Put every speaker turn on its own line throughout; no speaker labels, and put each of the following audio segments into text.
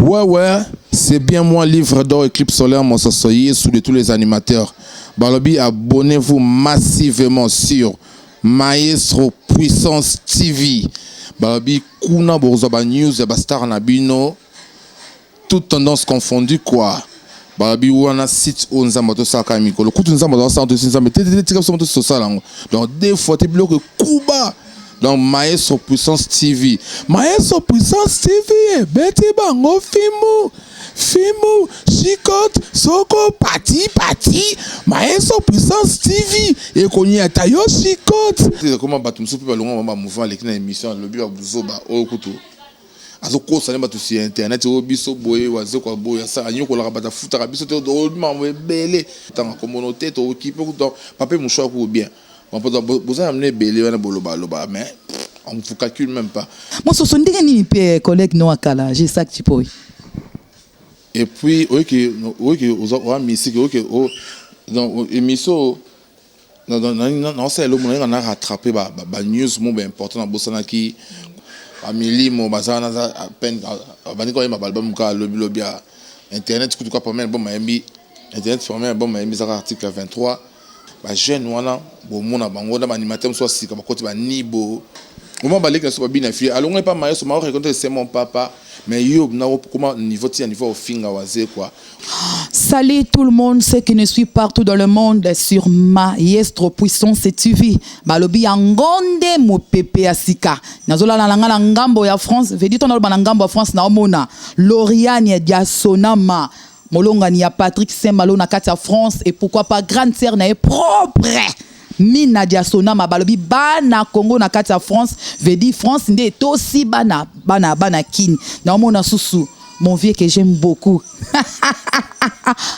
Ouais, c'est bien moi, livre d'or Éclipse solaire, mon soyez sous de tous les animateurs. Balobi, abonnez-vous massivement sur Maestro Puissance TV. Balobi, Kuna Bozoba News, Star Nabino, toute tendance confondue, quoi. Balobi, où on a site où nous avons tout ça, Kamiko. Le coup, nous avons ça, donc, des fois, tu bloques Kuba. Donc, Maestro Puissance TV. Maestro Puissance TV, Betty Bango, Fimu, Chicote, Soko, Pati, Maestro Puissance TV. Et qu'on y a taillé Chicote. Comment battre soupe pas loin, on va mouvoir avec une émission, le but à Bouzoba, au couteau. Azo ko ça n'est pas tout sur internet, au biso boye, ou azo quoi boye, ça, a n'y a qu'on la bata foutre à biso, t'es au monde belé. Tant que communauté, t'es occupé, papa mouchoir ou bien. Vous avez amené Bélé, mais on ne vous calcule même pas.
Moi, ce sont des collègues non à j'ai ça que tu peux.
Et puis, on a mis ici, dans l'émission, c'est le moment où on a rattrapé la news important dans Bossana qui, Amélie, mon bazar, à peine, quand il m'a album, le Internet, tout cas, pour moi, Internet, pour moi, bon, article 23. Bah jeune wana bon mona bango da animateur soit si comme côté ba nibo comment balé que soit bien fait alors on est pas marié sur ma rencontre c'est mon papa mais yo na comment niveau au finga wazé quoi.
Salut tout le monde ceux qui ne suivent partout dans le monde sur Maestro Puissance TV balobi angonde mo pepe asika nazola na ngala ngambo ya France veut dire ton na ngambo ya France na omona Lauriane dia Sonama Molongani ya Patrick Saint-Malo na kati ya France et pourquoi pas grande sœur na propre Mina Diasona mabalobi bana Congo na kati ya France veut dire France ndé aussi bana kin na mona susu mon vieux que j'aime beaucoup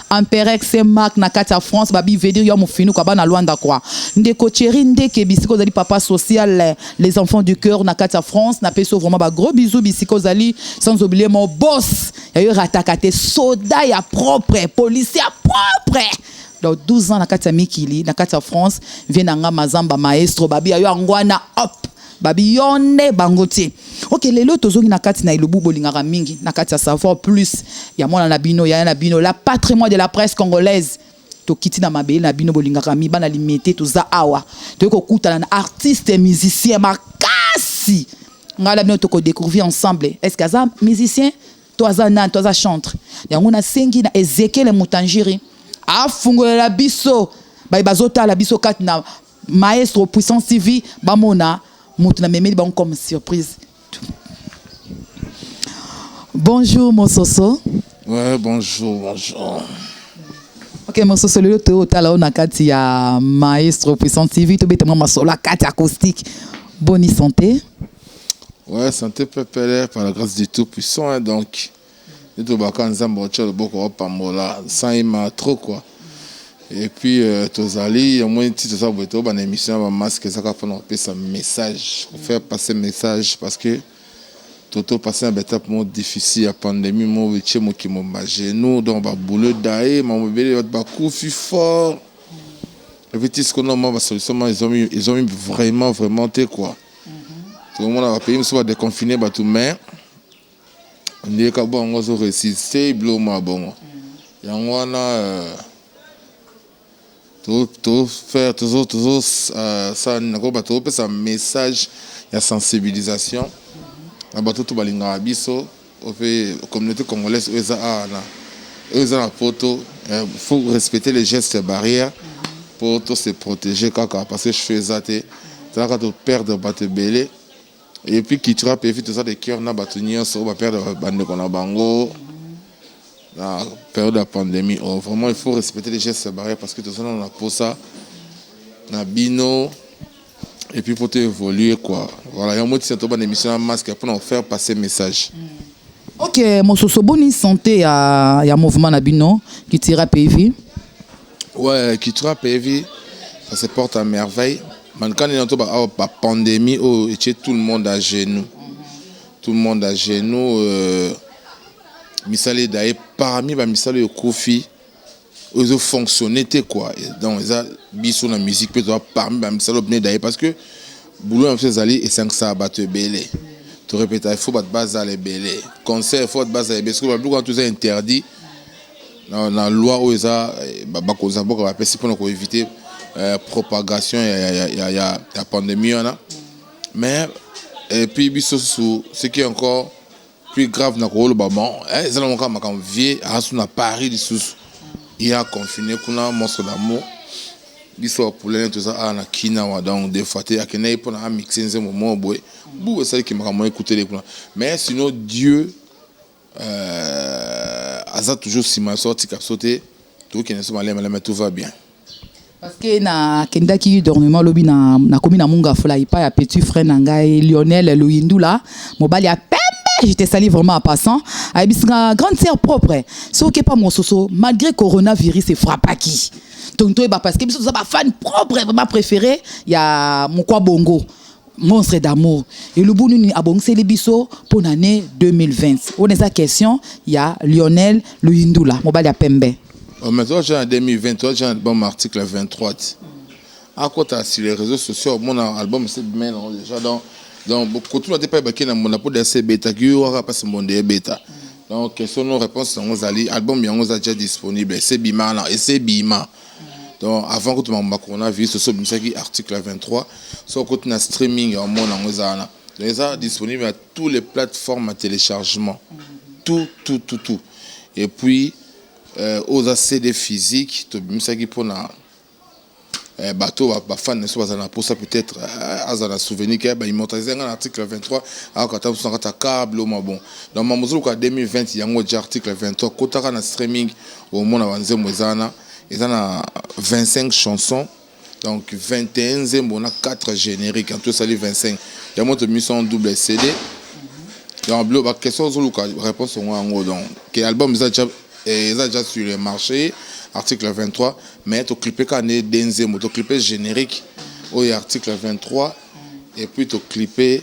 Amperex c'est Marc na kati ya France babi veut dire yo mo finu kwa bana Luanda quoi ndé ko chéri ndé ke bisiko zali papa social les enfants du cœur na kati ya France na peso vraiment ba gros bisous bisiko zali sans oublier mon boss ya yo ratakate soda ya propre policier propre donc 12 ans na kati ya mikili na kati ya France vient na mazamba maestro babi ya yo angwana hop babi yonde bangote OK lelo tozongi na kati na ilobu bolingaka mingi na kati ya savoir plus ya mwana na bino ya na bino la patrimoine de la presse congolaise to kiti na mabele na bino bolingaka mi bana limité to za awa to ko kutana na artiste musicien makasi ngala bino to ko découvrir ensemble est-ce que ça musicien toi za nan toi za chantre yango na sengi na Ezekiel Mutangiri afungolela biso bazota la biso kat na Maestro Puissance TV bamona mutu na memeli ba comme surprise. Bonjour mon soso.
Ouais, bonjour.
OK mon soso le to tala na kati ya Maestro Puissance TV to bete mama solo kati acoustique. Bonne santé.
Ouais, santé pépère par la grâce du Tout-Puissant hein, donc tout bakanza mbocho boko pamola sans ima trop quoi. Et puis tozali au moins titre ça boto ban émission ba masque ça ka fona passer un message, faire passer message parce que toto passer une étape moins difficile à pandémie mo wiche mo ki mo genou donc ba boulot daé mo bele ba coup fort. Et puis ce qu'on a ma solution ils ont mis vraiment té quoi. Tout le monde a payé soit déconfiné ba tout mais on dit que bon on va résister bloma bon. Yango wana tout faire toujours ça n'ako tout un message de sensibilisation na tout balinga biso au fait communauté congolaise eza na poto faut respecter les gestes barrières pour se protéger parce que je fais ça ça quand tu perdre batte belé et puis qui tu rappelles tout ça de cœur na batunien so ba perdre bande kona bango la période de la pandémie vraiment il faut respecter les gestes barrières parce que tout ça on a pour ça na bino et puis pour te évoluer quoi voilà il y a un mot qui s'est une émission masque pour nous faire passer message.
OK mon soso bonne santé ya mouvement na bino qui tira PV.
Ouais qui tira PV ça se porte à merveille mais quand il y a une pandémie tout le monde à genoux misali d'ailleurs parmi les misali de Kofi ils ont fonctionné quoi donc ils ont biso la musique peut être parmi les misali d'ailleurs parce que boulot en fait zali et 500 battre belé tu répètes, il faut battre base à les belés. Conseil, il faut battre base à les belés. Parce que quand tout ça interdit, dans la loi où ils ont pour éviter propagation, il y a la pandémie. Mais, et puis, ce qui est encore plus grave, ils ont encore vieux, à Paris, il y a confiné, il y a un monstre d'amour. L'histoire pour les tout ça na kina donc des fois tu as qu'un pour na mixer un moment boy bou ça qui m'a écouter les plans mais sinon Dieu a toujours si ma sorti cap sauter tout qui ne sont malais mais tout va bien
parce que na kenda ki dormement lobi na komi na munga fola ipa ya petit frère nangai Lionel Loyindula mobali a pembe j'étais sali vraiment en passant a bisinga grande sœur propre so que pas mon soso malgré coronavirus et frappe qui donc parce que biso ba fan propre vraiment préféré il y a mon quoi bongo monstre d'amour et le bout nous abongse les biso pour l'année 2020 on est sa question il y a Lionel Loyindula mobali a pembe.
Mais toi, j'ai en 2023, j'ai un album article 23. À côté, sur les réseaux sociaux, mon album, c'est bien déjà dans beaucoup de temps, pas baqué dans mon apport d'AC bêta, qui aura pas ce monde bêta. Donc, question nos réponses, on a l'album, il y a déjà disponible. C'est Bima, et c'est Bima. Donc, avant que tu m'as coronavirus, c'est ça article 23. Sur côté na streaming, on a déjà disponible à toutes les plateformes à téléchargement. Tout. Et puis, aux CD physiques, tu sais qui pour na bateau ba fan ne soit pas pour ça peut-être à un souvenir que immortaliser un article 23 alors quand tu as câble au bon dans ma mesure qu'en 2020 il y a un autre article 23 quand tu as un streaming au monde avancé moisana ils ont 25 chansons donc 21 on a 4 génériques en tout ça les 25 il y a une mission double CD dans bleu ba question sur la réponse en gros donc quel album ils ont déjà sur le marché article 23 mais tu clipes quand est denzemo tu clipes générique au article 23 et puis tu clipes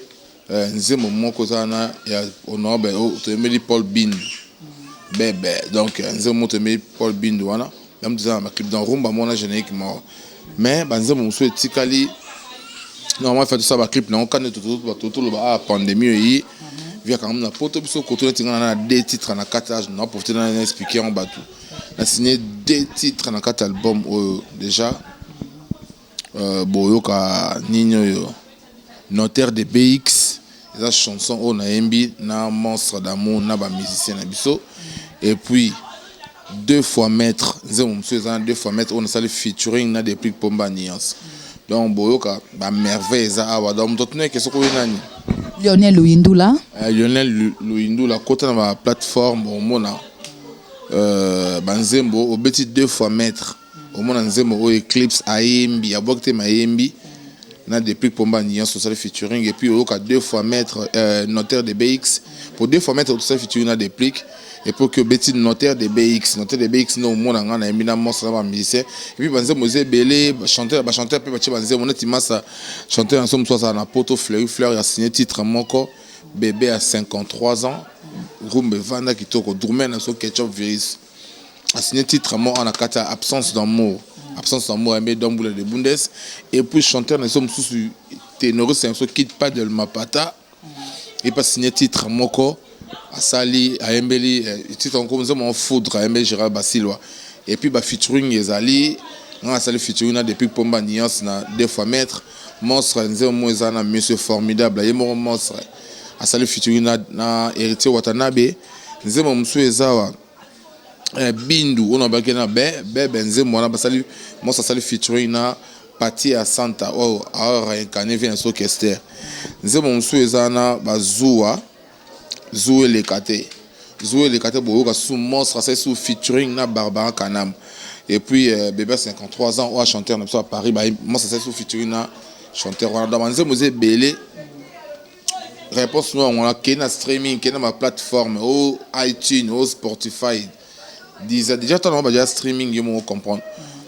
nzemo moko zana ya onobe tu mets Paul Bin bébé donc nzemo tu mets Paul Bin wana même disant ma clip dans rumba mon générique mais nzemo muso etikali normalement fait tout ça ba clip non quand tout le pandémie via quand même la poto biso koto tingana na deux titres na 4 âges non pour te donner expliquer en bateau a signé 2 titres dans 4 albums déjà boyoka ninyo yo notaire de BX la chanson on a embi na monstre d'amour na ba musicien na biso et puis 2 fois maître zéro monsieur 2 fois maître on a sali featuring na depuis Pomba Nuance donc boyoka ba merveille za awa donc totune que ce ko nani
Lionel Loyindula
Lionel Loyindula côté na ba plateforme au mona banzembo au petit 2 fois maître au mona nzembo au Eclipse aembi a bokte maembi na depuis Pomba Nuance social featuring et puis au cas 2 fois maître notaire de BX pour 2 fois maître tout ça featuring na déplique et pour que petit notaire de BX non mona ngana embi na monstre na musicien et puis banzembo zé belé chanteur pe bachi banzembo na timasa chanteur ensemble soit na poto fleur a signé titre moko bébé à 53 ans Rumbe Vanda Kitoko Dourmen so ketchup virus a signé titre mort en akata absence d'amour aimé Domboula de Bundes et puis chanteur ne sommes sous ténor c'est un so quitte pas de Mapata et pas signé titre moko a sali a embeli titre encore nous sommes en foudre a embeli Gérald Basilwa et puis ba featuring ezali on a sali featuring na depuis Pomba Nuance na 2 fois maître monstre nzeo moezana monsieur formidable yemo monstre a sali featuring na héritier Watanabe nzemo msu ezawa bindu on a baké na bébé nzemo na basali mo sa sali featuring na Pati à Santa a réincarné vient so Kester nzemo msu ezana bazua Zoé le kate boyo ka sous monstre ça sous featuring na Barbara Kanam et puis bébé 53 ans ou a chanteur à Paris moi ça sous featuring na chanteur on a demandé Mosé Belé réponse nous on a qu'un streaming qu'un ma plateforme au iTunes au Spotify déjà on va déjà streaming je me comprendre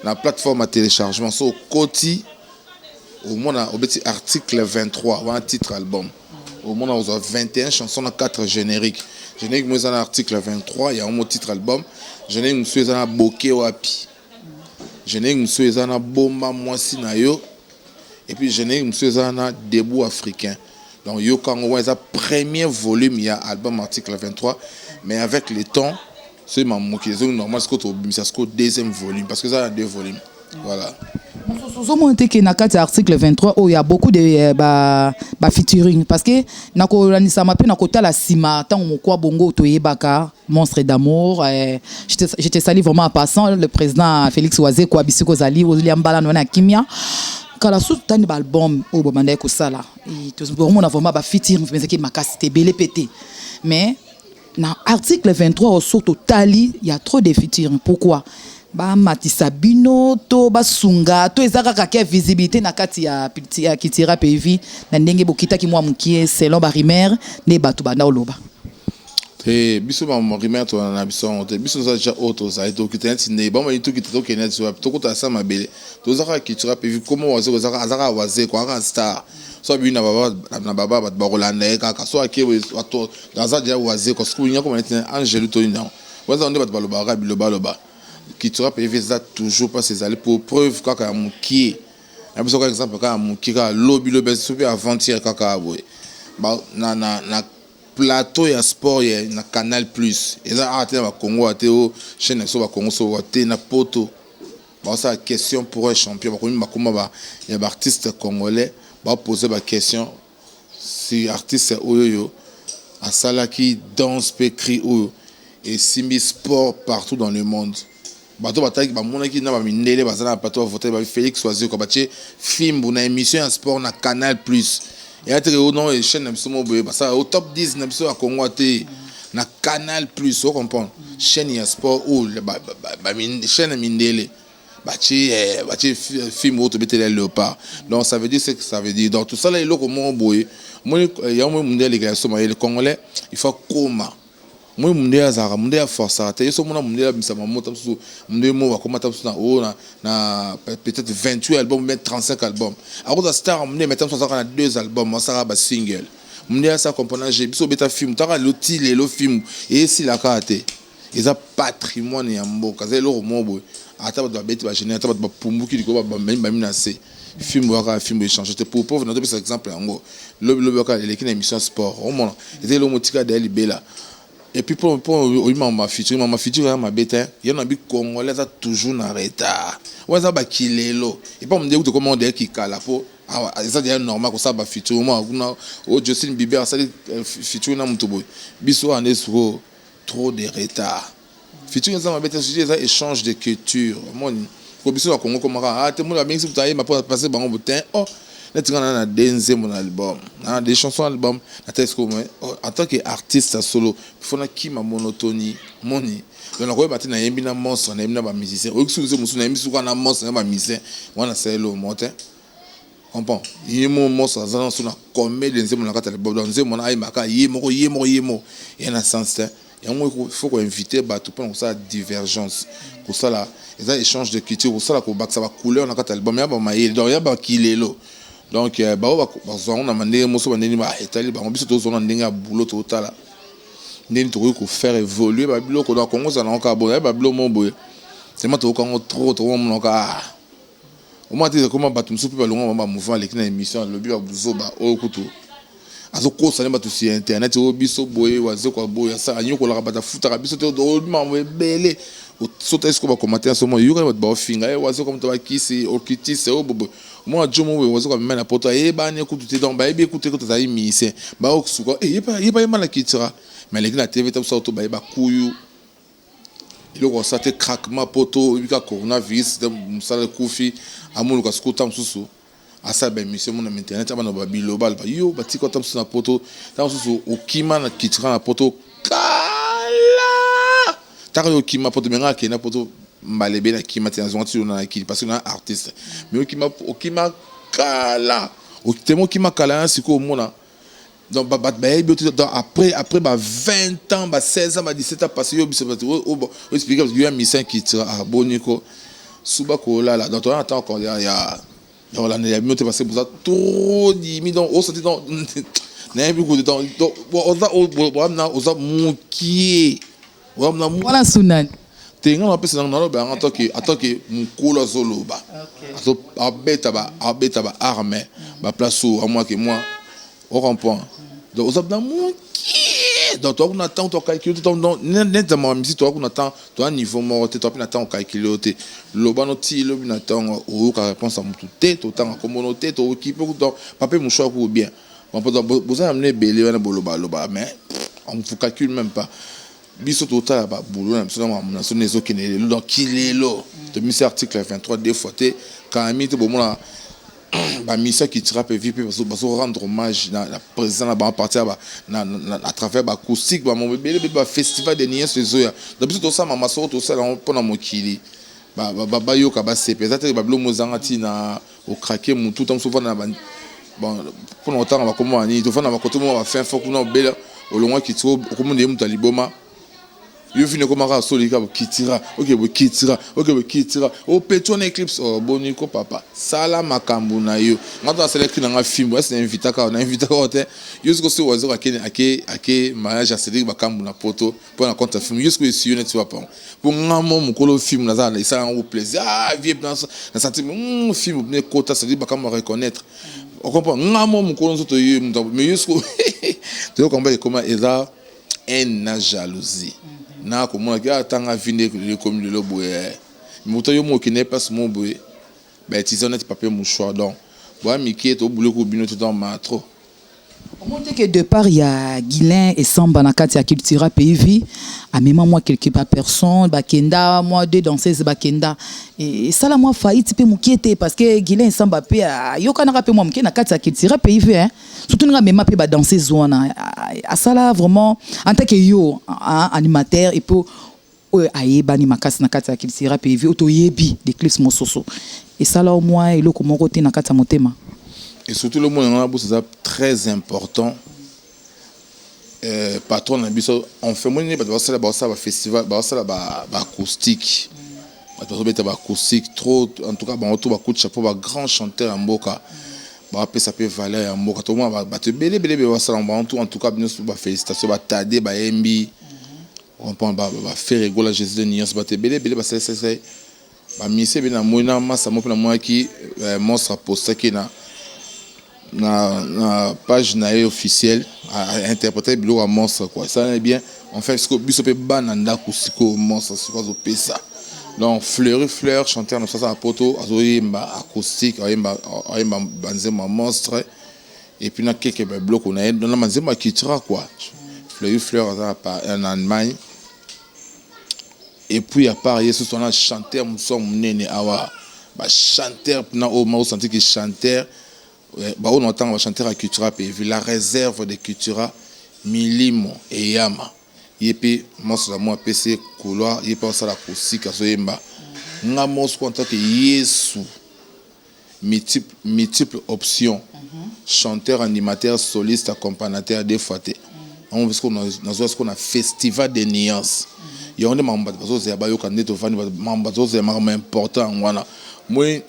la plateforme à téléchargement so côté au moins au petit article 23 ou un titre album au moins on a 21 chansons 4 génériques moi un article 23 il y a un mot titre album générique monsieur ezana boké wapi générique monsieur ezana bomba moi sinayo et puis générique monsieur ezana debout africain Donc Yokango est le premier volume, il y a album article 23, mais avec le temps, c'est normal c'est le deuxième volume parce que ça a 2 volumes. Voilà.
Sozomonte que na kati article 23 il y a beaucoup de featuring parce que nako lanisa mape na kota la sima tant mokwa bongo toyebaka monstre d'amour je te salue vraiment en passant le président Félix Oazé kwa bisiko zali ozliambala na kimia kala sous tani ba album o bomanda ko sala to on a vraiment ba featuring mais que makasi te belé pété mais dans article 23 au surtout tali il y a trop de featuring pourquoi ba matisa bino to basunga to ezaka kaka visibilité na kati ya kitira PV na ndenge bokita ki mwa mukie selon ba rimer ne batu banda oloba
te biso ba rimer to na biso te biso za ja auto za to kitenti ne ba mani to kitito kenet so to kota sa mabele to zaka kitira PV comment waze zaka azaka waze kwa ka star so bi na baba ba rolanda kaka so ake wato za ja waze ko sku nya ko mani Angelo to ina waza onde batu baloba biloba qui sera PV ça toujours pas ces allées pour preuve kaka mukie na biso par exemple kaka mukie ka lobby super avant-hier kaka boy ba na plateau ya sport ya na Canal Plus et ça a été ba Congo a été au chaîne so ba Congo so a été na poto ba ça question pour un champion ba komi makoma ba ya ba artiste congolais ba poser ba question si artiste oyo a sala qui danse pe crie oyo et simbi sport partout dans le monde. Bato bataki ba monaki na ba mindele bazana bato voter ba Félix Oazé ko batie film na émission en sport na Canal Plus et être au nom et chaîne msomo boye ça au top 10 na biso à Congo té na Canal Plus on comprend chaîne ya sport ou ba chaîne mindele batie film auto betele léopard donc ça veut dire ce que ça veut dire donc tout ça là il est comme boye moi il y a un mondial les Congolais il faut comment moi munde azara munde ya force te yeso mona munde ya bisama mota su munde mo bakoma ta su na peut-être 28 albums même 35 albums alors star munde mettam so na 2 albums ça ba single munde ya sa component j'ai biso beta film ta loti le film et si la kate eza patrimoine ya mboka za lo mobo ata ba beti ba général ata ba pumbuki liko ba mina se film waka film échange te pour pauvre na par exemple yango lobi waka l'équipe émission sport au monde et le motika de libela. Et puis pour ma feature ma bête il y en a bi congolais ça toujours en retard ouais ça ba kilelo et pas me dire comment dire qui kala po ça c'est normal que ça ba feature moi au Justin Bieber ça feature na mutubo biso en est trop de retard feature ça ma bête c'est ça échange de culture moi ko biso Congo comme te mo la bien si vous avez ma passer bango botin oh on a un album, des chansons album, en tant qu'artiste solo, il faut qu'il y ait une monotonie, money. Donc on a un monstre, on a un musicien. On a un monstre, on a un musicien. On a un monté. Comprends? Il y a un monstre, on a un comédien, on a un album, on a un yémo. Il y a un sens. Il faut inviter tout pour ça divergence. Pour ça là, il y a un échange de culture. Pour ça là, ça va couler on a un album. Il y a un kilelo. Donc on a mandé moso bandeni ba etali ba biso to zona ndenge ya boulot total ndeni to ko faire évoluer ba biloko na Congo ça na ka bo ba bilo mo boye c'est ma to ko trop mo ka au moins tu comment ba tumsu pe ba longa ba mouvement l'équipe na émission le bi ba buzo ba o kutu azo ko ça ba to si internet o biso boye wazo ko boye ça anyo ko la ba ta futa biso to do ma belé sauter ce qu'on va commenter en ce moment il y a ba finga wazo comme to ba kisi o kiti c'est o bobo moi jomo we wazo comme na poto e ba ne kutu te donc ba e bi écouter ko to zayi mise ba o suko e ba mala kitira mais les na TV to sauto ba kuyu il ko sa te craquement poto bika coronavirus de musala kufi amulu ka skuta msusu asa ba mission mon internet abana ba bilobal ba yo ba tiko tam na poto tam susu o kima na kitira na poto kala ta ko kima poto menga ke na poto malebe na kima te azonti na ki parce que na artiste mais o kima kala o temo kima kala siko mona donc après 20 ans 16 ans 17 ans passé yo biso o expliquer parce que yo mission qui tira à boniko suba ko là donc on attend encore il y a dans la minute passé pour ça trop dimi donc on sorti dans n'a plus de temps donc on a mukie
voilà sunan
tenga na pesa na loba en tant que mukolo zoloba azo abeta ba arme ba place à moi que moi on comprend. Donc aux abdans donc toi on attend toi calculer tout donc nettement même si toi on attend toi niveau mort tu toi on attend calculer le banoti le attend ou ka réponse à tout tête autant communauté to équipe donc papa mon choix ou bien on peut vous amener belé on boloba mais on ne calcule même pas biso total ba boulot na biso na so nezo kenele donc kilelo de mise article 23 deux fois te quand mi te bomona ba mission qui tira pe vip parce que rendre hommage na président na ba partir ba à travers ba acoustique ba mon bébé ba festival de niens ce zoya donc biso to ça mama so to ça pour na mokili ba yo ka ba c'est peut-être ba blo mozanga ti na au craquer mon tout temps souvent na bon pour longtemps on va comment ni to fa na ba côté mo va faire faut qu'on bela au loin qui trop comme de muta liboma yo fini comme ra solika kitira ok kitira o peton eclipse o boniko papa sala makambu na yo ngata select na film est invita ka na invita ka hote yo sko se wazo ake mariage Cédric makambu na poto pour na compte film yo sko si net wa pas pour ngamo mukolo film na za ça au plaisir vie dans na sentiment film ne kota Cédric makambu reconnaître on comprend ngamo mukolo nzoto yo mais yo sko tu comprends comment eza en jalousie na komona ka tanga vinde le commune le boye moto yo mo qui n'est pas mon boye ben tu sais on est papier mouchoir donc bois miki to boulot ko bino tout dans ma trop
on monte que de part il y a Guilin et Samba na kati ya culture pays a même moi quelque pas personne bakenda moi deux danseuses bakenda et ça la moi faillite pe moukiete parce que Guilin et Samba pe yo kana pe moi mki na kati ya culture pays hein surtout nga même pe ba danseuse wana a ça là vraiment en tant que yo animateur et pour ayeba ni makasi na kati ya culture pays otoyebi des clips mososo et ça là au moins eloko moko te na kati ya motema.
Et surtout le monde en a c'est très important. Patron na biso on fait monnaie ba ça ba festival ba ça ba acoustique. Ba acoustique trop en tout cas ba autour ba coup de chapeau ba grand chanteur en mboka. Ba pe ça peut valer en mboka tout le monde ba te belé ba ça en tout cas bien ba félicitations ba tadé ba mb. On prend ba faire rigoler Jésus de Niance ba te belé ba c'est ba mise bien na moina massa mo na moi qui monstre poster qui na page nae officielle à interpréter bilo à monstre quoi ça est bien en fait ce que biso pe bananda kusiko monstre c'est quoi ça donc fleur chanteur dans ça poto azoyemba acoustique ayemba banzema monstre et puis na quelques blocs on a dans la banzema kitira quoi fleur en Allemagne et puis à part yesu on a chanteur musom nene awa ba chanteur na o ma senti que chanteur on entend chanter à Cultura PV, la réserve de Cultura, Milimo et Yama. Yepi, monstre moi PC couloir, yepi on la musique à Soyemba. Nga monstre en tant que Yesu, multiple options, chanteur, animateur, soliste, accompagnateur, des fois. On veut ce qu'on a festival de nuances. Il y a un membre de choses, il y a un membre de choses, important. Moi,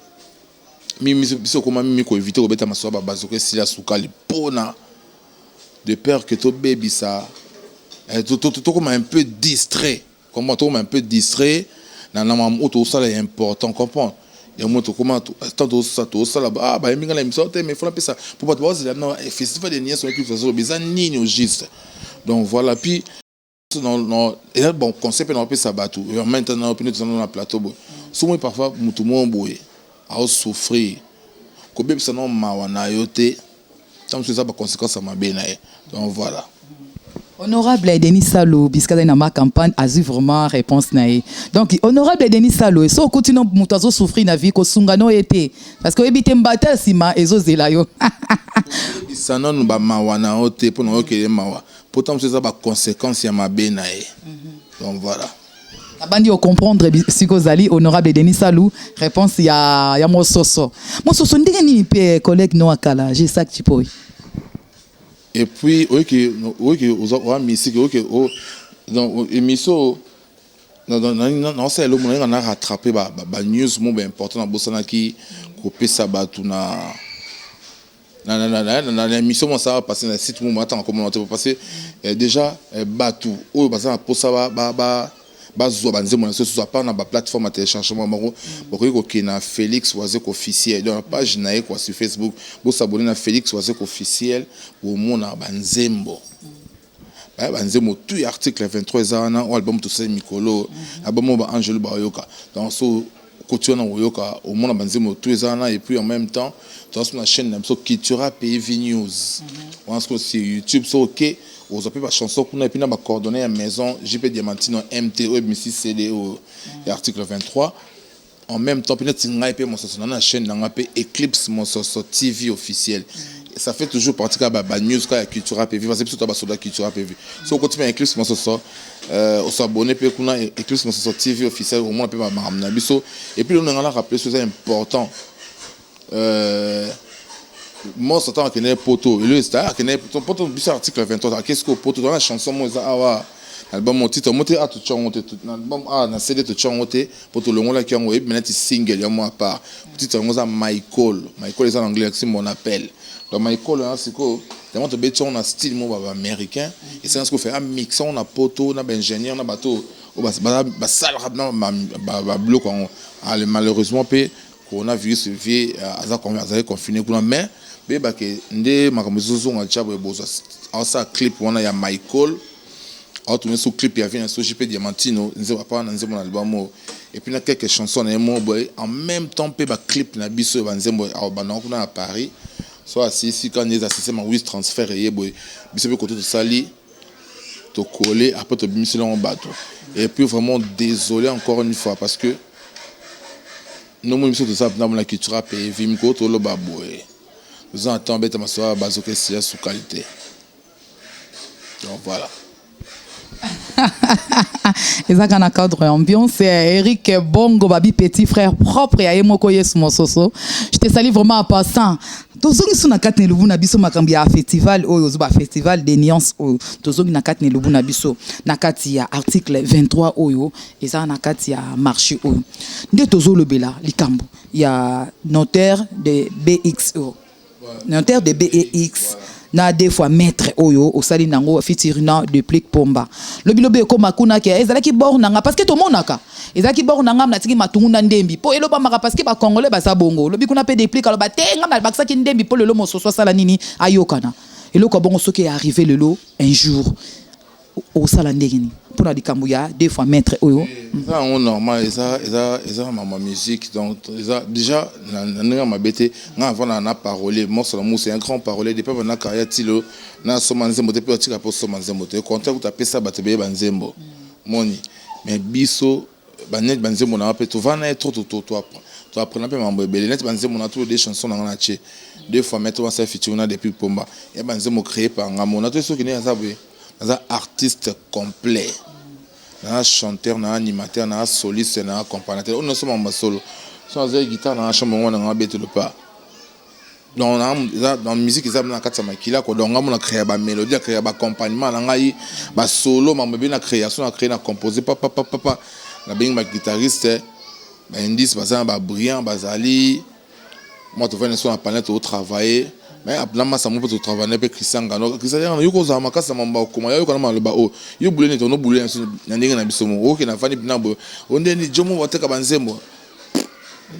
biso comment mimi ko éviter obeta masoba bazoke sila sukali pona de peur que to baby ça to comme un peu distrait comment to un peu distrait na mam auto ça est important comprendre et moi to comment tant ça là ba minga la mission mais faut ça pour pas voir non festival de niens sur qui ça bizarre ni au juste donc voilà puis non et bon concept on peut ça batu maintenant on peut dans la plateau souvent parfois mutu mo boye à souffrir comme ça non mawana yote tant que ça pas conséquence à ma benaye donc voilà
honorable Denis Salo puisque dans ma campagne a eu vraiment réponse nae donc honorable Denis Salo so continue mutazo souffrir na vie ko sungano été parce que ebite mbata sima ezo zela yo
ça non ba mawana yote pour non que mawa pourtant ça pas conséquence à ma benaye donc voilà
abandi o comprendre sikozali honorable Denis Salou réponse ya mososo ndenge nini pe collègue no akala j'ai ça que tu peux
et puis OK aux musique OK donc émission non c'est le moment on a rattrapé ba news mo important na bosana ki kopé sabatu na l'émission moi ça va passer dans site mo attend comment on peut passer déjà batu o basa pour ça ba bazwa banzembo na soso pas na ba plateforme à téléchargement mako boko ko na Félix Wazek officiel dans la page na quoi sur Facebook vous s'abonner na Félix Wazek officiel au mona banzembo banzembo tout article 23 ans ou album tout ça Mikolo album ba Angelo Bayoka dans so continue na Oyoka au mona banzembo tous les ans et puis en même temps dans la chaîne na so Kitura PV News on se sur YouTube so OK aux appels chanson qu'on a puis na ba coordonnées à maison JP Diamantino MTO MC CD au article 23 en même temps peut-être ngai pe mon sur na chaîne na pe Eclipse mon sur TV officiel ça fait toujours partie de la news quand il y a Cultura PV parce que c'est tout sur Cultura PV so continue Eclipse mon sur on s'abonner pe kuna Eclipse mon sur TV officiel au moins pe ba maramna biso et puis on a rappelé chose important moi ça tant que n'est poto le star que n'est poto biso article 23 qu'est-ce que poto dans la chanson moi ça album mon titre monter à tout chanter tout album na CD tout chanter poto le monde là qui envoyé maintenant single ya moi part titre moi ça Michael c'est en anglais c'est mon appel donc Michael là c'est quoi tellement de béton on a style moi américain et c'est ce qu'on fait un mix on a poto on a ingénieur on a bateau ba sale rapidement ba bloc malheureusement pe coronavirus vie à confiné pour mais beba ke nde makamuzo nga chabo eboza asa clip wana ya Michael autourné sur clip ya vient sur JP Diamantino nze papa na nzembo na album et puis na quelques chansons na mo boy en même temps pe ba clip na biso ba nzembo bana kuna à Paris soit si quand les assistés ma wis transfert et boy biso pe côté de sali to coller après to bimisi en bateau et puis vraiment désolé encore une fois parce que nous moi biso to ça dans la culture pays vimko to lo baboy nous entendons bête ma soeur bazoké c'est sous qualité donc voilà.
Et ça, dans le cadre ambiance, Eric Bongo, babi petit frère propre, et Ayemoko Yes Mososo. Je te salue vraiment en passant. Tozogi suna katne lubu na biso makambi ya festival oyo zoba festival des nuances oyo tozogi na katne lubu na biso na kati ya article 23 oyo eza na kati ya marché oyo nde tozolo bela likambo ya notaire de BXO notaire de BEX na deux fois maître oyo osali nango fitirina de plique pomba lobilobe ko makuna ke ezalaki bor nanga parce que to monaka ezalaki bor nanga na tiki matungu na ndembi po eloba maka parce que ba congolais ba sa bongo lobi kuna pe des plique aloba tenga na baksa ki ndembi po lelo moso sala nini ayokana eloko bongo soki arrivé lelo un jour au sala ndengini pour la dikambu ya deux fois maître oyo
ça on normal ça ma musique donc déjà na ma bête na avant na parole moi c'est un grand parolier depuis na carrière tilo na somanzembo depuis tika pour somanzembo te contact taper ça batebe banzembo moni mais biso banet banzembo na pe to vana être to apprendre pe mambo belé net banzembo na tout des chansons na tché deux fois maître on s'est feature na depuis pomba et banzembo créé par ngamona to so ki ne ça un artiste complet, un chanteur, un animateur, un soliste, un accompagnateur. On ne sommes pas solo. Sans la guitare, on a chambre, on a bête le pas. Dans la musique, ils ont la carte makila ko donc on a créé ba mélodie, créé ba accompagnement, on a eu ba solo, mais bien la création, on a créé, on a composé, papa. La bien ba guitariste, ba indice, ba brillant, bazali. Moi, tu vois, on a panel au travailler. Mais après ça me peut travailler avec Christian Gano. Christian yo ko za makasa mamba kuma yo kana maloba o yo bulene to no bulene na ndenge na biso mo oke na fani binabo onde ni jomo wateka banzembo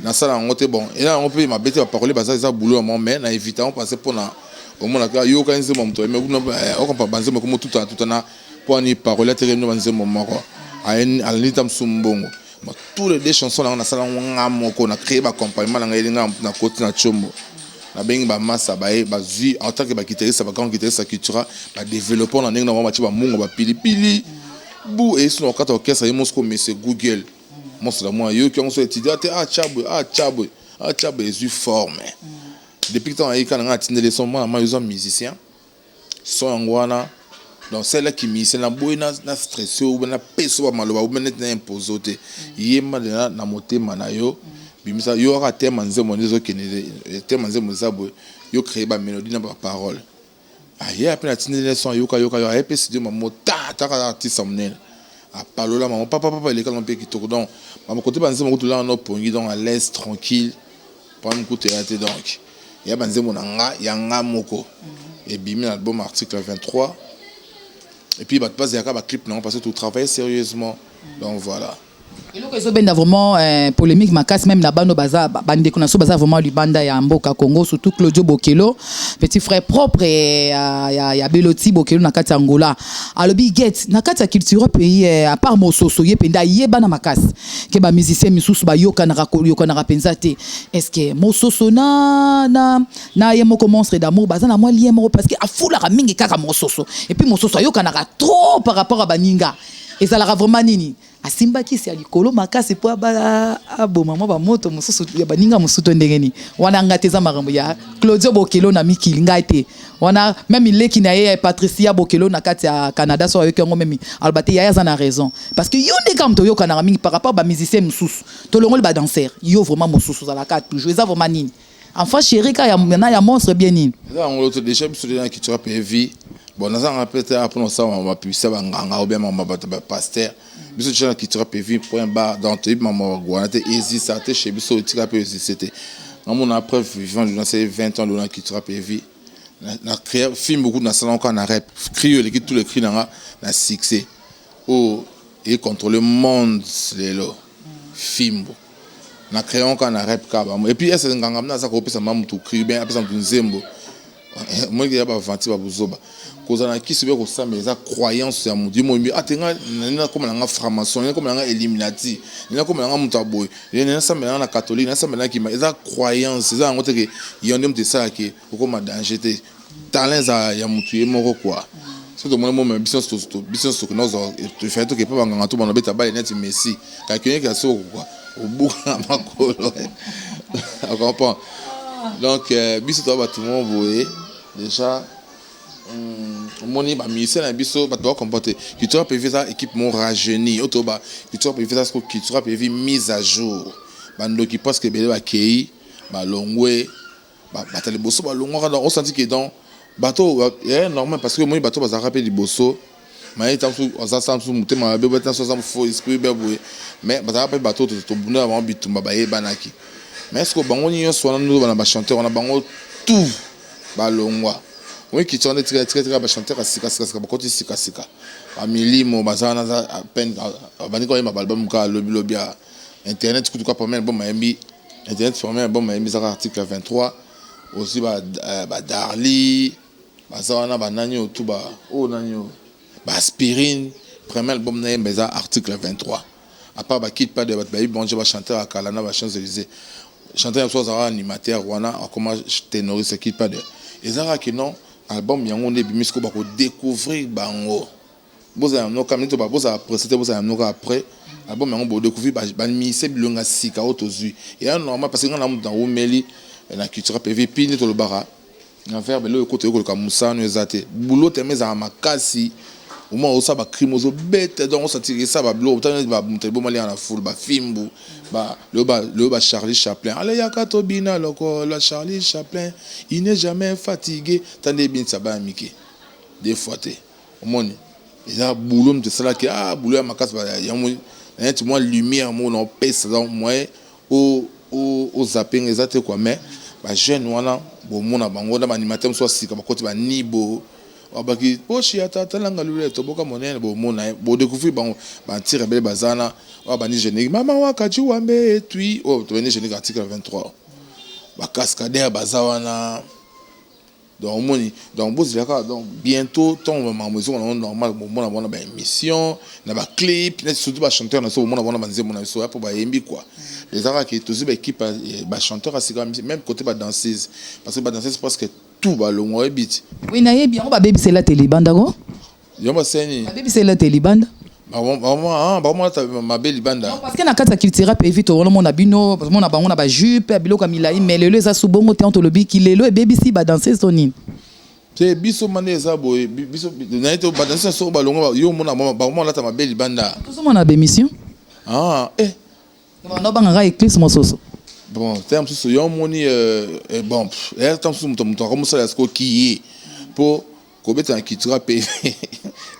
na sala ngote bon et là on peut ma bête parler baza za boulot moi mais na évitant passer pour na au moins la yo ka nzembo mto mais on comprend banzembo comme tout na pour ni parole te no banzembo moko a l'initam sumbongo tous les deux chansons là on a sala ngamoko na créer ba accompagnement na ngelinga na côté na chombo na bengi ba massa ba zui en tant que ba guitariste ba grand guitariste cultura ba développer na ndenge na ba ba mungo ba pilipili bu et sur quatre orchestre et Moscou mais c'est Google moi c'est moi yo qui on so étudiant chabo zui forme depuis temps aí kana ngati ndele son moi ils sont musiciens sont ngwana donc celle qui mise na boy na stressé ou na peso ba maloba ou na imposer yema na motema na yo bimisa yo aka thème nzembo ndezo kenele thème nzembo zabo yo créer ba mélodie na ba parole aye après la tindele son yo aye pe studio mamo ta artiste amnel a palola mamo papa il est quand pe ki toko donc mamo côté ba nzembo ko la no pongi donc à l'aise tranquille pas me côté raté donc ya ba nzembo na nga ya nga moko et bimi album article 23 Et puis, il y a un clip, non, parce que tu travailles sérieusement. Donc voilà.
Et donc, ils ont vraiment polémique, ma casse même là-bas, nos bazar, bande connaissons bazar vraiment du banda ya Mboka Congo, surtout Claudio Bokelo, petit frère propre et ya Beloti Bokelo na kati Angola. Alors bi get na kati culture pays à part Mososo ye penda yeba na makas ke ba musicien misusu ba yoka na rapenza te. Est-ce que Mososo na ye moko monstre d'amour bazar na moi lié moko parce que a fula ka mingi kaka Mososo et puis Mososo yoka na trop par rapport à baninga. Et ça la vraiment nini asimba kisi ya likolo makasi po aboma mwa bamoto mosusu ya baninga mosusu ndengeni wana ngateza makambo ya Claudio Bokelo na mikili ngate wana même ileki na ye Patricia Bokelo na kati ya Canada so avec ngo même albate ya za na raison parce que yo ne kam to yo kana mingi par rapport ba musicien mosusu to longol ba danseur yo vraiment mosusu za la carte toujours eza vraiment nini enfin chéri ka ya monstre bien nini
ça on l'autre déjà biso de qui tu as vie bon nous en peut-être après ça on va puisser ba nganga ou bien ma pasteur biso de qui tu as vie point bas dans tes maman guanate easy ça te chez biso tu as peu c'était on a preuve vivant dans ces 20 ans de qui tu as vie na créé film beaucoup dans salon quand on rap crier les tous les cris dans la succès oh et contre le monde les lo film na créé quand on rap et puis est-ce nganga na ça ko pesa mamu tu crie bien après ça tu nzembo moi qui a pas vanti ba buzoba kozana kisi be ko sameza croyance ya mudi mo mi atenga na comme na franc-maçon na comme na illuminati na comme na mutaboy na samela na catholique na samela ki ma eza croyance eza ngote ke yondem de ça ke ko ma danger te talent ya mutu ye moko quoi c'est tout le monde business to no zo to fait to ke pa nganga to bana beta ba net Messi ka kenye ka so quoi au bout na makolo on comprend donc biso to ba tout le monde voyez déjà moni ba ministère na biso ba doit comporter qui tu as prévu ça équipe mon rajeuni otoba qui tu as prévu ça qui tu as prévu mise à jour bando qui pense que bele ba kei ba longwe ba tele bosso ba longwa on senti que dans bateau est normal parce que moi bateau ba rappel du bosso mais tant sous on ça sous mutema ba tant sous ça faut esprit ba boye mais ba rappel bateau to bunda ba bitumba ba e banaki mais est-ce que bango ni so na ba chanteur on a bango tout ba longwa oui qui sont très ba chanteur à sika ba côté sika ba milimo bazana à peine bani ko ma album ka lobby internet tout quoi pour même bon maembi internet pour même bon maembi ça article 23 aussi ba Darli bazana ba nanyo tout ba oh nanyo ba aspirine premier album na mbeza article 23 à part ba quitte pas de ba bon je ba chanteur à Kalana ba Champs-Élysées chanteur soit animateur wana comment ténoriste quitte pas de ezara que non album yango ne bimisko ba ko découvrir bango boza no comme to ba boza préciter boza no après album yango bo découvrir ba mise bilonga sika autozu et normal parce que on a dans omeli na culture PVP ni to le bara na verbe le côté ko ka musa no ezate boulot temeza makasi au moins ça ba crimozo bête donc on sentir ça ba blo tant ba mutebo mali na full ba fimbu ba le ba Charlie Chaplin allez yakato bina loko la Charlie Chaplin il n'est jamais fatigué tandis bien ça ba miki des fois té au moins il y a boulot de ça là que boulot à makasi ba ya moi lumière moi on pèse dans moi au zapping ezate quoi mais ba jeune wana bo mona bango na animateur so sika ba côté ba nibo abaki pochi atata langa lule to boka monene bo mona bo découvrir ba tire belle bazana wa bani générique mama wakati wambe etui to bani générique article 23 ba cascadeur bazawana donc moni donc bozi laka donc bientôt ton ma maison normal bo mona bona ba émission na ba clip na surtout ba chanteur na so mona bona banze mona so pour ba yembi quoi les ara qui tous ba équipe ba chanteur asika même côté ba danseuse parce que ba danseuse parce que tout ba longo ebit
oui na yebi on ba baby c'est la télé banda go
yo ba seni
baby c'est la télé banda
vraiment ma belle banda
parce que na kata culture pe vite on mona bino parce que mona bango na ba jupe biloko milai mais lelo za subongo te on to lobi ki lelo e baby si ba danser sonine
c'est biso mané za boy biso na to ba danser so ba longo yo mona ba mona ta ma belle banda
tout mona be mission no banga eclipse mososo
bon terme sous yo moni bon terme sous muto comme ça est-ce qui pour kobeta kitira pe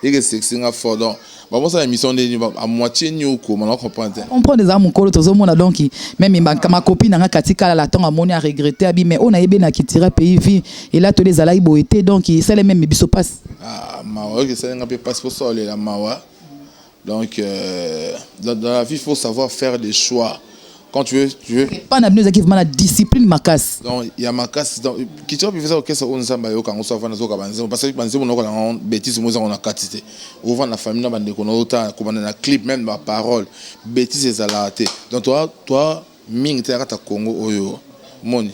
et que sexy nga fort donc bah moi ça émission à moitié nous comment on comprend
on prend des amis colo tous au monde donc même ma copine nga katika la temps amoni a regretté abi mais on a ébé na kitira pays vie et là tous les alai boité donc c'est les mêmes biso passe
ah mawa que ça nga peut passe pour ça la mawa donc dans la vie il faut savoir faire des choix. Quand tu veux
pas na bino équipe la discipline makas
donc il y a makas donc qui tu peux faire que ça on samba yo quand on soit vana zo ka banze parce que banze on a bêtise moi on a quantité on va na famille na bande ko na ko na clip même ma parole bêtise ezalate donc toi ming te ta Congo oyo moni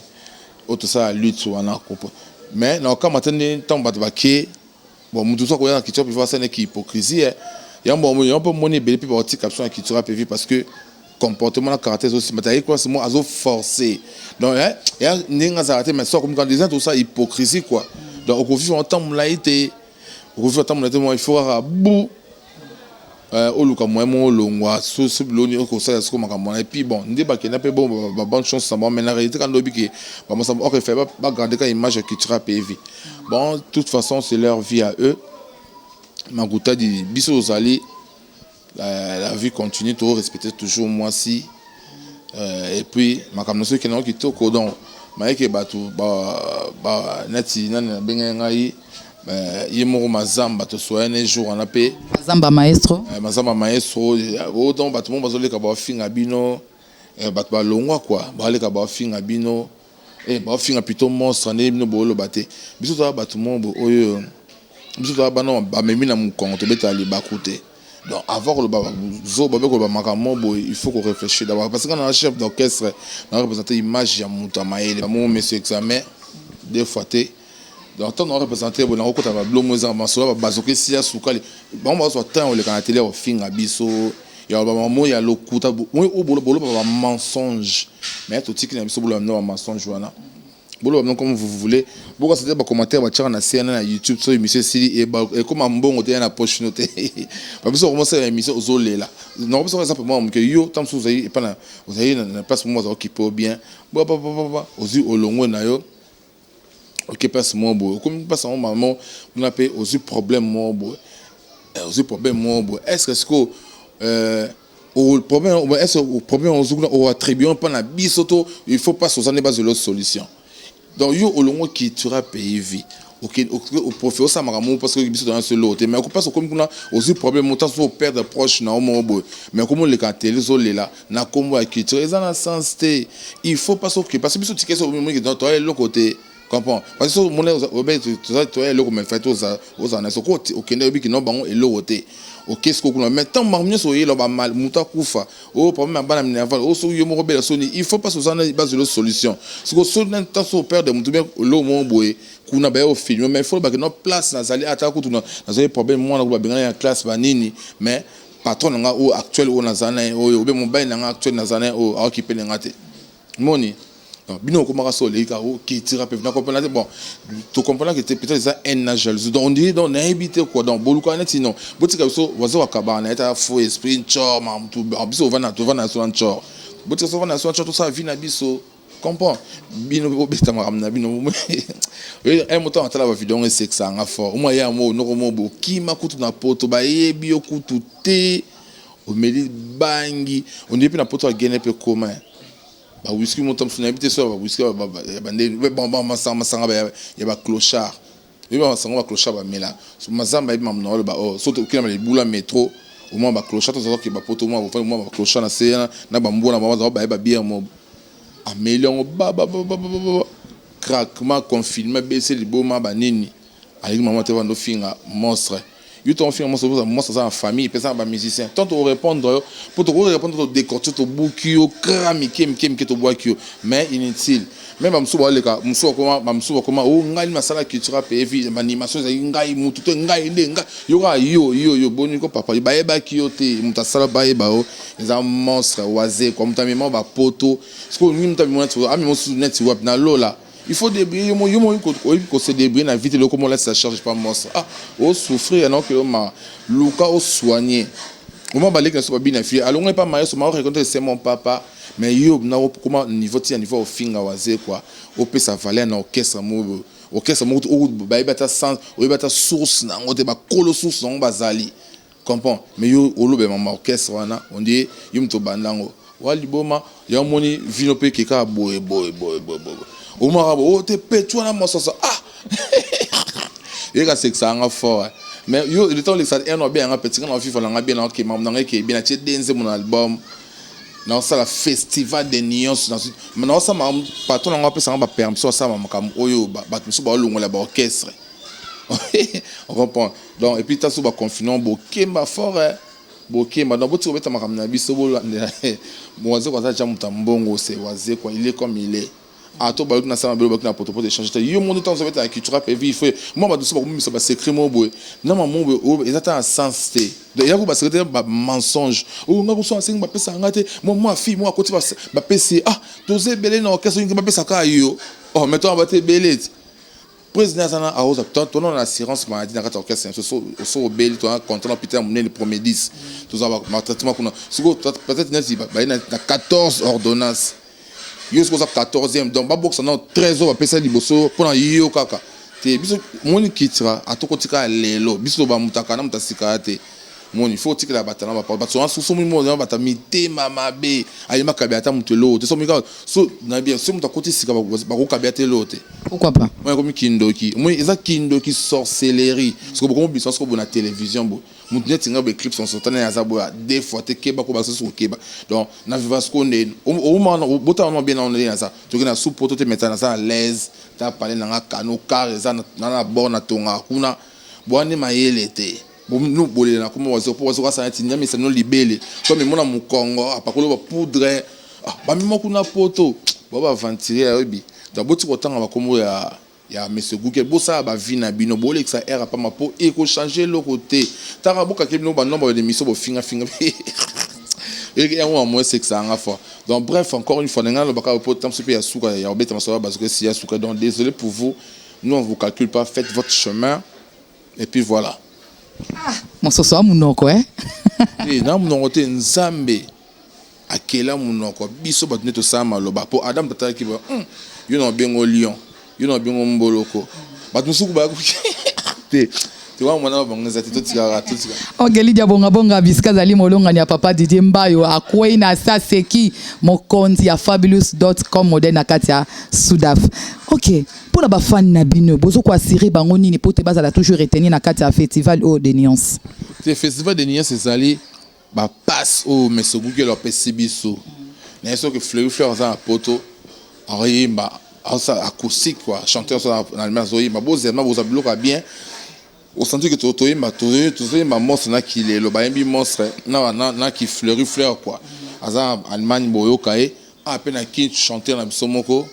auto ça lutte wana ko mais na quand matene tant ba ke bon mutu so ko na qui tu peux faire ça qui hypocrisie ya bon on peut moni belle puis ba ti caption qui tu peux parce que comportement, caractère aussi, mais quoi, c'est moi, azo forcé. Donc, il y a une arrêté, mais ça, comme quand disant tout ça, hypocrisie, quoi. Donc, au conflit, on tombe là, il faut avoir bout. Au cas moi, mon longwa, sous l'oni, au conseil, ce qu'on et puis bon, n'est pas qu'il n'a pas bonne chance, ça m'a mené à réalité quand l'objet qui, bon, ça m'a fait pas garder quand image qui tira PV. Bon, de toute façon, c'est leur vie à eux. Ma goutte dit, bisous aux alliés. La vie continue, toujours respecter toujours moi si et puis ma kamnoso qui non qui to codon ma ke batu ba neti nana benga ngai yemo mazamba to soyene jour on appelle mazamba maestro autant batu mon bazole ka ba finga bino batu ba longwa quoi ba le ka ba finga bino ba finga plutôt monstre ne bino bolo baté biso to batu mon bo oyo biso to ba non ba memi na mu konto betali ba côté. Donc avant que le il faut qu'on réfléchisse d'abord parce qu'on a un chef d'orchestre on a représenté l'image de Moutamaï mon monsieur examen deux fois donc on a représenté on a rencontré un bleu sur bazoké si à soukali bon on va sur temps le canal télé au fin abisso il y a un il y a le coup au bolo mensonge mais tout ce qui est abisso bolo non mensonge voilà bolo non comme vous voulez beaucoup c'était des commentaires va tirer na CNN na YouTube sur émission Sili et comme un bon côté na poche noté parce que comment ça émission aux là non parce que ça pour moi que yo tant que vous avez pas vous avez na place pour moi occuper bien aux yeux au long na yo OK passe moi beau comme passe mon maman on appelle aux yeux problème moi beau aux yeux problème moi beau est-ce que au problème est-ce au problème on attribue pas na bisoto il faut pas se donner base de l'autre solution. Donc yo au long qui tuera pays vie OK au professeur ça m'a parce que biso dans ce lot mais on passe comme on a aussi problème montant sur perdre proche na au boy mais comment les canteles zo là na comme qui tu dans la sens il faut pas que parce que biso ticket sur moment qui dans toi l'autre côté comprends parce que mon toi le comme fait aux années so côté OK ne qui non bango et l'autre côté OK ce qu'on a maintenant marmier so yelo ba mal muta kufa au problème bana minerval au so yo mo rebelle soni il faut pas se donner base de solution ce que so dans temps so perdre mutu bien lo mo boy kuna ba au film mais il faut ba que notre place na zali ata ko tuna na zali problème moi na ko ba benga en classe ba nini mais patron nga au actuel au na zana au be mo ba na actuel na zana au occuper na ngate moni bino komaka so le ka o qui tira pe na comprendre bon tu comprends que peut-être ça un jalousie donc on dit donc na habiter quoi donc boluka net sinon botika so wazo wakaba na eta faux esprit chor ma tu biso vana so en chor botika so vana so en chor tout ça vie na biso comprends bino obeta ma ramna bino un moto atala ba vidéo et sexe nga fort moi ya mo no mo bo ki makutu na poto ba yebi okutu te o meli bangi on dit pe na poto a gagner pe commun ba whisky mon temps sur habité ça ba whisky ba bande bon masanga ba ya ba clochard ba masanga ba clochard ba mela so mazamba ba mamno ba oh so kila ma bula métro au moins ba clochard to ki ba poto moi ba clochard na sena na ba mbona ba bien mo a million ba craquement confinement baisser les beaux ma ba nini avec maman te vando finga monstre. Tu t'en fais moi ça en famille personne ba musicien tant te répondre pour te répondre te décortiquer to bukio kramique mke to boakio mais inutile même amsuba le ka msuba comment o ngai masala culture PV animation za ngai mutu to ngai ndenga yo boni ko papa ba eba kiote mutasala ba eba o za monstre oisé comme ta maman ba poto ce que nous ta maman to ami mon net web na lola. Il faut débrouiller il se débrouiller na vite le comment laisse ça charge pas monstre ah au souffrir non que ma luka au soigner comment balé que soit bien fille alors on est pas marié sur ma rencontre c'est mon papa mais yo na comment niveau ti niveau au finga wazé quoi au peut ça valait na orchestre mo orchestre mo o ba bata sens o bata source na ngote ba kolo source na bazali comprends mais yo olobe mama orchestre wana on dit yum to bandango wali boma ya moni vino pe keka boy o mara o te petua na mososo et c'est que ça en fort mais yo le temps les ça un bien un petit quand on vit la bien OK mam na que bien tu denze mon album non ça la festival des nuances mais non ça ma patron on appelle ça ba permission ça ma kam oyo ba so ba longo la ba orchestre on comprend donc et puis ta so ba confinement bo kemba fort bo kemba donc tu obeta makam na biso bo mo waze kwa ça mbongo c'est waze quoi il est comme il est à toi bah na ça m'a na protocole de changer yo mon temps ça va être culture pe vie il faut moi ba douce ba mi ça ba secret mo boy non maman exactement en sens té il y a ba secret ba mensonge o nga ko so asenga ba pesa ngate moi fille moi côté ba pesa doze belé na orchestre nga ba pesa ka yo mettons ba te belé président ça na a osa ton non assurance maladie na orchestre so belé toi content Peter mon le premier 10 tout ça ba traitement qu'on peut-être na 14 ordonnances yo c'est 14e donc ba box na 13 ba pesa liboso pona yo kaka te biso moni kitira atokotika lelo biso ba mutaka na mutasika te moni faut tikela batana ba ba so so mo mo ba tamite mama be ayima kabata mutelo te so mika so na bien so mutakoti sika ba ko kabata lote
pourquoi pas
moi comme kindoki moi eza kindoki sorcellerie parce que beaucoup biso ko na télévision bo mutinga tinga be clips sont sortis na za bo des fois te keba ko ba so keba donc na viva ce qu'on est au moment bota on bien on est ça tu na sous poto te mettre na ça à l'aise ta parler na kano car za na borna tonga kuna bwani mayele te nous bolé na comme wazo pour wazo ça tinya mais ça non libélé comme mon mu Congo apakolo ba poudre ba mimo kuna poto ba ventiler ebi donc boti kotanga ba komo ya monsieur Google bossa ba vie na bino bolé que ça era pas ma peau et ko changer le côté tara boka kebino ba nombre de mission bo finga et on moins c'est que ça en a fort donc bref encore une fois nga lo baka po temps super ya souka ya obeta maso parce que si ya souka donc désolé pour vous nous on vous calcule pas faites votre chemin et puis voilà.
Mon soso amunoko
na munoko te nzambe akela munoko biso batune to sama loba po Adam tata ki ba yo na bengo lion yo na bengo mboloko batusuku ba te wa mwana bangaza te totika
ogeli dia bonga bisika zali molonga ni papa Didier Mbayo akwei na saseki mokonzi ya fabulous.com moderne kati ya Sudaf. OK pour la ba fan na bino bozo ko assurer bango nini pour te bazala toujours retenir na kati ya festival des nuances.
Le festival des nuances ezali ba passe au monsieur Google leur pesibiso na eso que fleur za poto arimba asa acoustique quoi chanteur en allemand zoyimba bozema bozabiloka bien au sens que tu ma monstre na qui le baimbi monstre na qui fleur quoi aza Allemagne boyoka e à peine qui chanter na bisomoko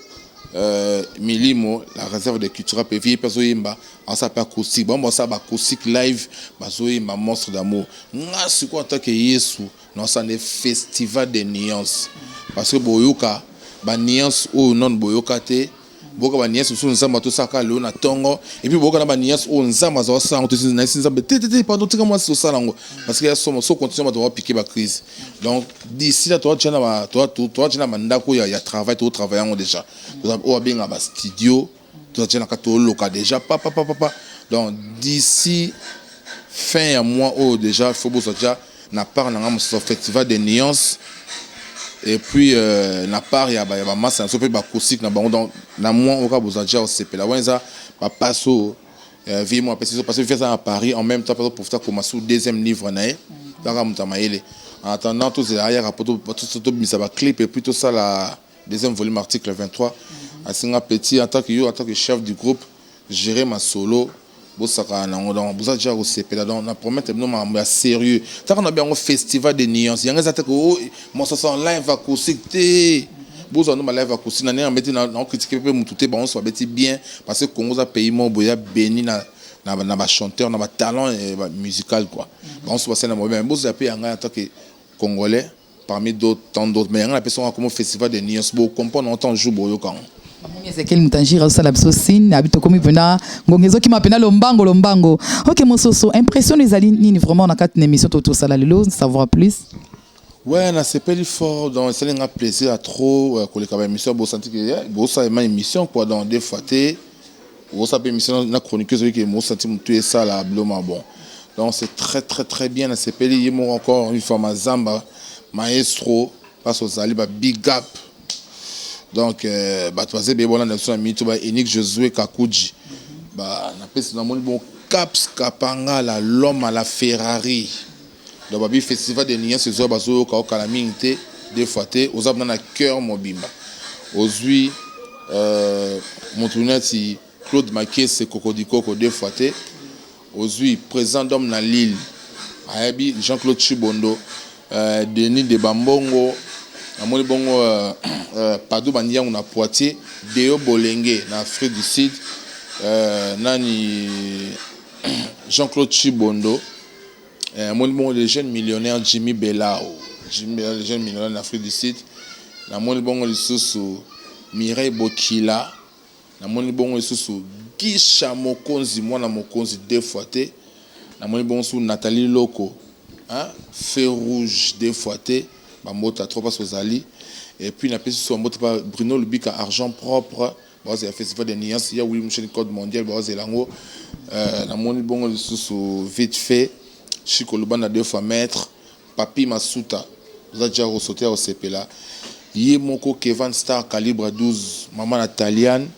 milimo la réserve de culture PV pesoyimba on s'appelle acoustique bon ça ba acoustique live bazoyimba monstre d'amour nga siko tant que Yesu non ça ne festival des nuances parce que boyoka ba nuance ou non boyoka te boka ba nièce so nzamba to saka lo na tongo et puis boka na ba nièce o nzamba zo sa to na nzamba te pardon tika moi so sala ngo parce que so continue to piquer ba crise donc d'ici là toi tu na mandako ya travail to travaillant déjà o bien ba studio to tu na ka to loka déjà papa donc d'ici fin à mois déjà faut bo déjà na part na ngam so festival des nuances. Et puis na part ya ba masse na so pe ba acoustique na bango donc na moi on ka bozaja au CP la wenza ba passo vie moi parce que faire ça à Paris en même temps pour faire comme sous deuxième livre na dans mutamaele en attendant tout c'est arrière tout ça va clip et puis tout ça la deuxième volume article 23 à singa petit en tant que chef du groupe gérer ma solo bosaka na ngondon bozaja au CP là donc na promettre non ma sérieux tant qu'on a bien un festival de nuances yanga ça ko mo ça son live acoustique te bozo no ma live acoustique na ne mettre na critiquer peu mututé bon soit beti bien parce que Congo za pays mo boya béni na ba chanteur na ba talent musical quoi bon soit c'est na mo bien bozo pe yanga en tant que congolais parmi d'autres tant d'autres mais yanga personne comme festival de nuances bo comprendre en temps jour boyo quand
c'est quel mutangira ça la psosine habito comme pena ngongezo qui m'appelle lombango OK mon soso impression les alignes vraiment na quatre émission tout ça là lelo savoir plus
ouais na c'est pas fort donc c'est un plaisir à trop que les émission bo sentir que bo ça une émission quoi dans des fois On s'appelle mission na chroniqueuse qui mo senti mon tuer ça là bloma bon. Donc c'est très très très bien c'est peli yemo encore une fois mazamba maestro passe aux ali ba big up. Donc ba toise be bona na so na mito ba Enick Josué Kakuji. Ba na pesi na moni bon Caps Kapanga la l'homme à la Ferrari. Donc babi festival de Nian ce soir bazo ka okalamité des fois té aux abna na cœur mobimba. Aujourd'hui mon tournati Claude Maquet c'est Cocodico deux fois té. Aujourd'hui présent d'homme na Lille. Ayabi Jean-Claude Chibondo Denis de Bambongo amoni bongo Padou Bandiang na Poitiers Deo Bolenge na Afrique du Sud nani Jean-Claude Chibondo amoni bongo le jeune millionnaire Jimmy Belao le jeune millionnaire en Afrique du Sud namoni bongo lisusu Mireille Bokila namoni bongo lisusu Gisha Mokonzi mwana Mokonzi deux fois té namoni bongo sous Nathalie Loko hein Feu Rouge deux fois té bamota trop parce aux ali et puis na pesi sur mota par Bruno Lubika argent propre c'est un festival de nuances il y a William Michel code mondial c'est lango namoni bongo sous vite fait Chico Lubana deux fois maître Papi Masuta vous avez déjà ressauté au CP là Yemoko Kevin Star calibre 12 maman italienne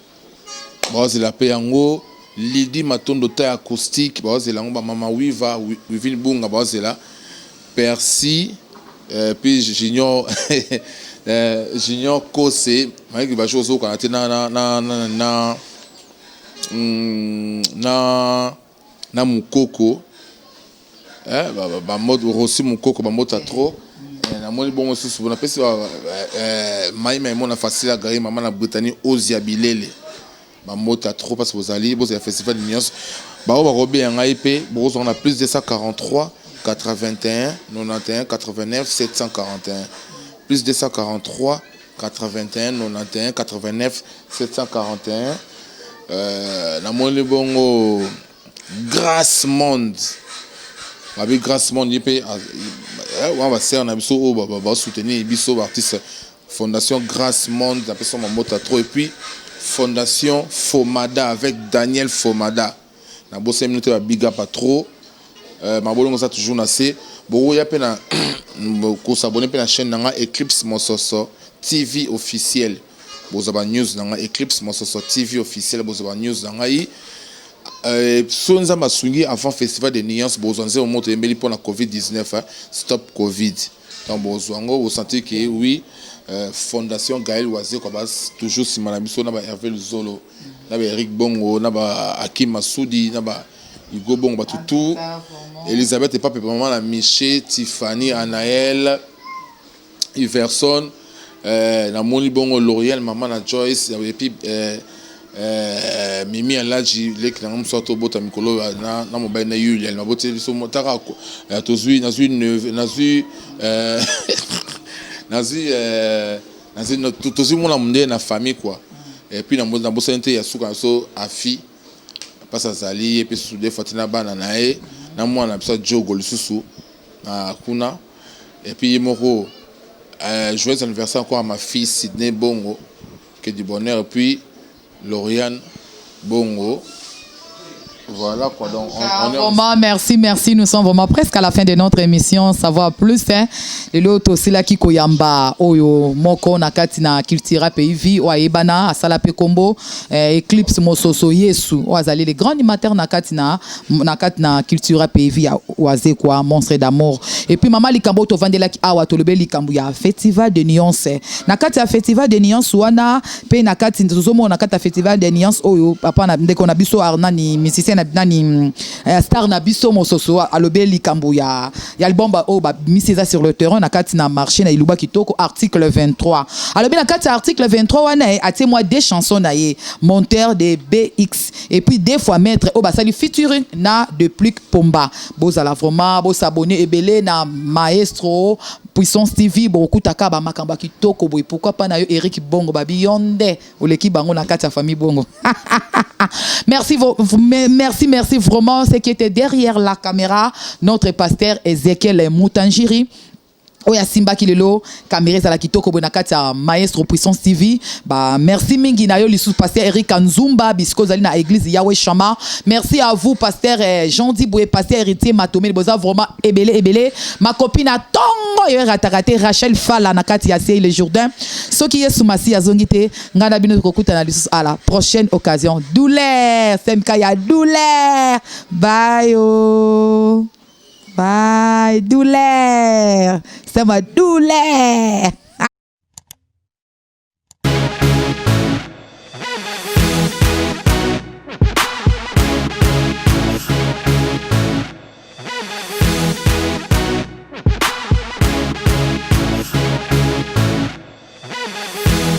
c'est la payango Lydie Matondo taille acoustique c'est lango maman Wiva Wivin Bunga c'est là Percy puis j'ignore j'ignore Kosé avec les choses au Canada na Mukoko mode aussi Mukoko mode trop na moni bon aussi on appelle ça maïma mon facile à garer maman na Britannie Oziabilele mode trop parce que vous allez vous avez festival de nuances on va rober un IP bon on a plus de 143 81 91 89 741 plus 243 81 91 89 741 na moni bongo Grâce Monde avec Grâce Monde yepé on va faire na biso ba soutenir biso artiste Fondation Grâce Monde appelle ça mota trop et puis Fondation Fomada avec Daniel Fomada na bosse minute ba big up trop mabolongo ça toujours na c'est bon ya pena ko s'abonner pena chaîne nanga Eclipse Mososo TV officiel bozaba news nanga Eclipse Mososo TV officiel bozaba news nanga yi sonza masungi avant festival de nuances bozanze au monte embeli pour la Covid-19 stop Covid donc bozwango vous sentez que oui Fondation Gaël Oazé ko bas toujours simana biso na ba Hervé Luzolo na ba Eric Bongo na ba Hakim Masoudi na ba Igo Bongo batutu Elisabeth et Papa maman la Miché Tiffany Anaël Iverson na moni bongo L'Oréal maman na Joyce et puis Mimi Alaji lek na msoto bota mikolo na mobile na Yulia na bote so motaka tozui nazui tozui mona munde na famille quoi et puis na bosa nte ya suka so afi pasa zali et puis sous des fatina bana nae na mwana bisa jogo lisusu na kuna et puis moko joyeux anniversaire encore à ma fille Sydney Bongo que du bonheur et puis Lauriane Bongo. Voilà quoi, donc on est
vraiment merci, nous sommes vraiment presque à la fin de notre émission, savoir plus hein. Et l'autre aussi là qui koyamba oyo moko na katina cultura pays vie o ayebana asala pe combo Eclipse Mososo Yesu o azali les grands animateurs na katina cultura pays vie oaze quoi monstre d'amour et puis maman likambo to vandela ki awa to lebe likambo ya festival de nuances na katina festival de nuances wana pe na katina tozomo na katina festival de nuances oyo papa na ndeko na biso arnani musicien nani star na biso Mososo alobe likambo ya album ba o ba miseza sur le terrain na kati na marché na iluba kitoko article 23 alobe na kati article 23 wana atie moi des chansons na ye monteur de BX et puis des fois maître o ba sali featuring na de plus Pomba bozala vraiment bo s'abonner ebele na maestro Puissance TV beaucoup taka ba makamba kitoko boy pourquoi pas na yo Eric Bongo ba biyonde oleki bango na kati ya famille Bongo merci vraiment ce qui était derrière la caméra notre pasteur Ezekiel Moutanjiri oya simba kilelo caméra za la kitoko bona kati ya maestro puissance TV ba merci mingi na yo lisu pasteur Eric Nzumba bisiko zali na église Yahweh Shama. Merci à vous pasteur Jean Diboué, pasteur héritier Matomé boza vraiment ebele ma copine a tongo yo ratakate Rachel Fala na kati ya Ciel le Jourdain soki yesu masi azongite ngana bino kokuta na lisu à la prochaine occasion. Douleur semka ya douleur bye oh. Bye, douleur. C'est ma douleur.